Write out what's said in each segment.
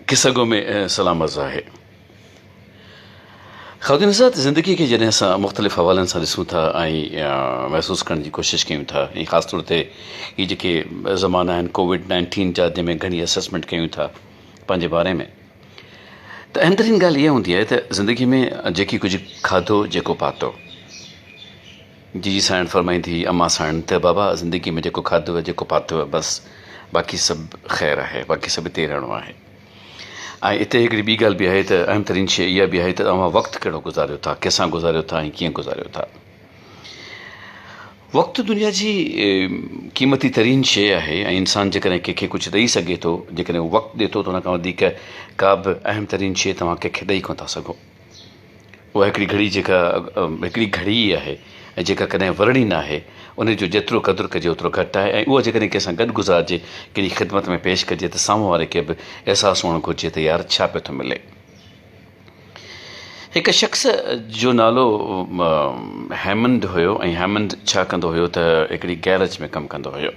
किसगों में सलाम अर्ज़ है। ख़वातीन हज़रात, ज़िंदगी के जॾहिं असां मुख़्तलिफ़ हवालनि सां ॾिसूं था ऐं महसूसु करण जी कोशिशि कयूं था, ऐं ख़ासि तौर ते ही जेके ज़माना आहिनि कोविड-19 जा, जंहिंमें घणी असेसमेंट कयूं था पंहिंजे बारे में, त अहम तरीन ॻाल्हि इहा हूंदी आहे त ज़िंदगी में जेकी कुझु खाधो जेको पातो, जी साइण फरमाईंदी हुई अम्मा साइण त बाबा ज़िंदगी में जेको खाधो आहे जेको पातो आहे बसि, बाक़ी सभु ख़ैरु आहे, बाक़ी सभु हिते रहणो आहे। ऐं हिते हिकिड़ी ॿी ॻाल्हि बि आहे त अहम तरीन शइ इहा बि आहे त तव्हां वक़्तु कहिड़ो गुज़ारियो था, कंहिंसां गुज़ारियो था ऐं कीअं गुज़ारियो था। वक़्तु दुनिया जी क़ीमती तरीन शइ आहे ऐं इंसानु जेकॾहिं कंहिंखे कुझु ॾेई सघे थो, जेकॾहिं उहो वक़्तु ॾिए थो त उनखां वधीक का बि अहम तरीन शइ तव्हां कंहिंखे ॾेई कोन था सघो। उहा हिकिड़ी घड़ी जेका हिकिड़ी घड़ी ई आहे ऐं जेका कॾहिं वरणी न आहे, उनजो जेतिरो क़दुरु कजे ओतिरो घटि आहे। ऐं उहा जेकॾहिं कंहिंसां गॾु गुज़ारिजे, कंहिंजी ख़िदमत में पेश कजे, त साम्हूं वारे खे बि अहसासु हुअणु घुरिजे त यार छा पियो थो मिले। हिकु शख़्स जो नालो हैमंड हुयो ऐं हैमंड छा कंदो हुयो त हिकिड़ी गैरेज में कमु कंदो हुयो।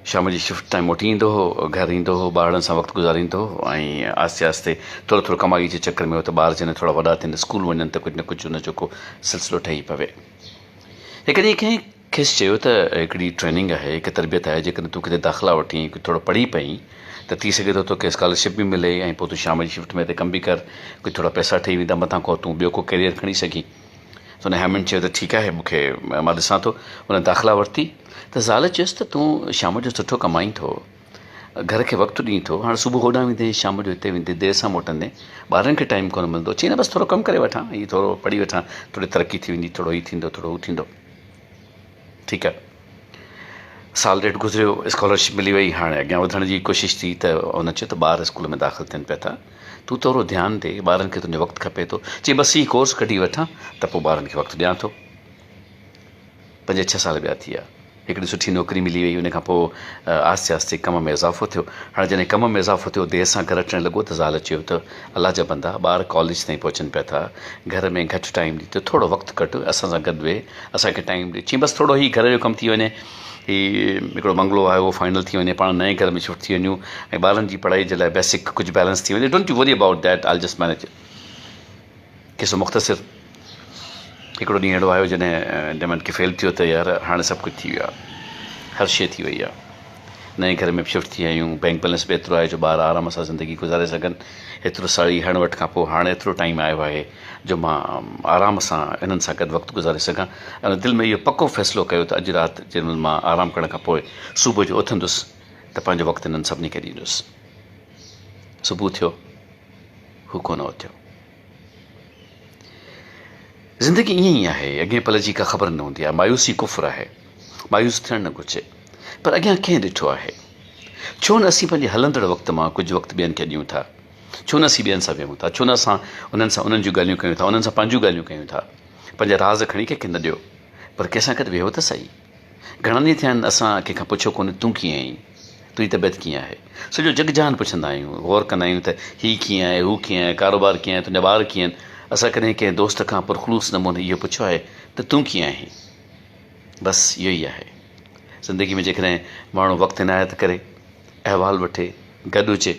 शाम जी शिफ्ट ताईं मोटी ईंदो हो, घरु ईंदो हो, ॿारनि सां वक़्तु गुज़ारींदो हो ऐं आस्ते आस्ते थोरो थोरो कमाई जे चकर में हो त ॿार जॾहिं थोरा वॾा थियनि, स्कूल वञनि, त कुझु न कुझु उनजो को सिलसिलो ठही पवे। हिकु ॾींहुं कंहिं खेसि चयो त हिकिड़ी ट्रेनिंग आहे, हिकु तरबियत आहे, जेकॾहिं तूं किथे दाख़िला वठी कुझु थोरो पढ़ी पई त थी सघे थो तोखे स्कॉलरशिप बि मिले ऐं पोइ तूं शाम जी शिफ्ट में हिते कमु बि कर, कुझु थोरा पैसा ठही वेंदा, मथां को तूं ॿियो को कैरियर खणी सघीं। त हुन हैमंड चयो त ठीकु आहे, मूंखे मां ॾिसां थो। हुन दाख़िला वरिती त ज़ाल चयुसि त तूं शाम जो सुठो कमाई थो, घर खे वक़्तु ॾीं थो, हाणे सुबुह होॾां वेंदे, शाम जो हिते वेंदे, देरि सां मोटंदे, ॿारनि खे टाइम कोन मिलंदो। चई न बसि थोरो कमु करे वठां, हीअ थोरो पढ़ी वठां, थोरी तरक़ी थी वेंदी, थोरो हीअ थींदो, थोरो हू थींदो। ठीकु आहे, साल ॾेढ गुज़रियो, स्कॉलरशिप मिली वई, हाणे अॻियां वधण जी कोशिशि थी त हुन चयो त ॿार स्कूल में दाख़िल थियनि पिया था, तूं थोरो ध्यानु ॾे, ॿारनि खे तुंहिंजो वक़्तु खपे थो। चई बसि हीउ कोर्स कढी वठां त पोइ ॿारनि खे वक़्तु ॾियां थो। 5-6 साल ॿिया थी विया, हिकिड़ी सुठी नौकिरी मिली वई, उन खां पोइ आस्ते आस्ते कम में इज़ाफ़ो थियो। हाणे जॾहिं कम में इज़ाफ़ो थियो, देरि सां घर अचणु लॻो त ज़ाल चयो त अलाह जा बंदा, ॿार कॉलेज ताईं पहुचनि पिया था, घर में घटि टाइम ॾी, त थोरो वक़्तु कटि, असां सां गॾु वेह, असांखे टाइम ॾे। चई बसि थोरो ई घर जो कमु थी वञे, हीउ हिकिड़ो बंगलो आहे उहो फाइनल थी वञे, पाण नए घर में शिफ्ट थी वञूं ऐं ॿारनि जी पढ़ाई जे लाइ बेसिक कुझु बैलेंस थी वञे। डोंट यू वरी about that, I just manage. किसो मुख़्तसिर हिकिड़ो ॾींहुं अहिड़ो आयो जॾहिं मन खे फेल थियो त यार हाणे सभु कुझु थी वियो आहे, हर शइ थी वई आहे, नए घर में शिफ्ट थी आहियूं, बैंक बैलेंस बि एतिरो आहे जो ॿार आराम सां ज़िंदगी गुज़ारे सघनि, एतिरो सारी हण वठ खां पोइ हाणे एतिरो टाइम आयो आहे जो मां आराम सां इन्हनि सां गॾु वक़्तु गुज़ारे सघां। ऐं दिलि में इहो पको फ़ैसिलो कयो त अॼु राति जंहिंमहिल मां आराम करण खां पोइ सुबुह जो उथंदुसि त पंहिंजो वक़्तु इन्हनि सभिनी खे ॾींदुसि। सुबुह थियो, हू कोन उथियो। ज़िंदगी ईअं ई आहे, अॻे पल जी का ख़बर न हूंदी आहे। मायूसी कुफ़्र आहे, मायूस थियणु न घुरिजे, पर अॻियां कंहिं ॾिठो आहे? छो न असीं पंहिंजे हलंदड़ वक़्त मां कुझु वक़्तु ॿियनि खे ॾियूं था? छो न असीं ॿियनि सां वियूं था? छो न असां उन्हनि सां उन्हनि जूं ॻाल्हियूं कयूं था, उन्हनि सां पंहिंजूं ॻाल्हियूं कयूं था? पंहिंजा राज़ खणी कंहिंखे न ॾियो, पर कंहिंसां गॾु वेहो त सही। घणा ॾींहं थिया आहिनि असां कंहिंखां पुछियो कोन्हे तूं कीअं आहीं, तुंहिंजी तबियत कीअं आहे? सॼो जगजान पुछंदा आहियूं, गौर कंदा आहियूं त हीअ कीअं आहे, हू कीअं आहे, कारोबार कीअं आहे, तुंहिंजा ॿार कीअं आहिनि। असां कॾहिं कंहिं दोस्त खां पुरख़लूस नमूने इहो पुछियो आहे त तूं कीअं आहीं? बसि इहो ई आहे ज़िंदगी में। जेकॾहिं माण्हू वक़्तु इनायत करे, अहवालु वठे, गॾु हुजे,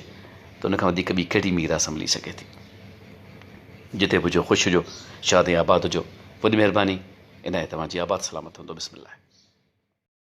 त उनखां वधीक ॿी कहिड़ी मीरास मिली सघे थी। जिते बि हुजो ख़ुशि हुजो, शाद ऐं आबाद हुजो। वॾी महिरबानी, इनायत तव्हांजी आबाद सलामत हूंदो। बिस्मिल्लाह।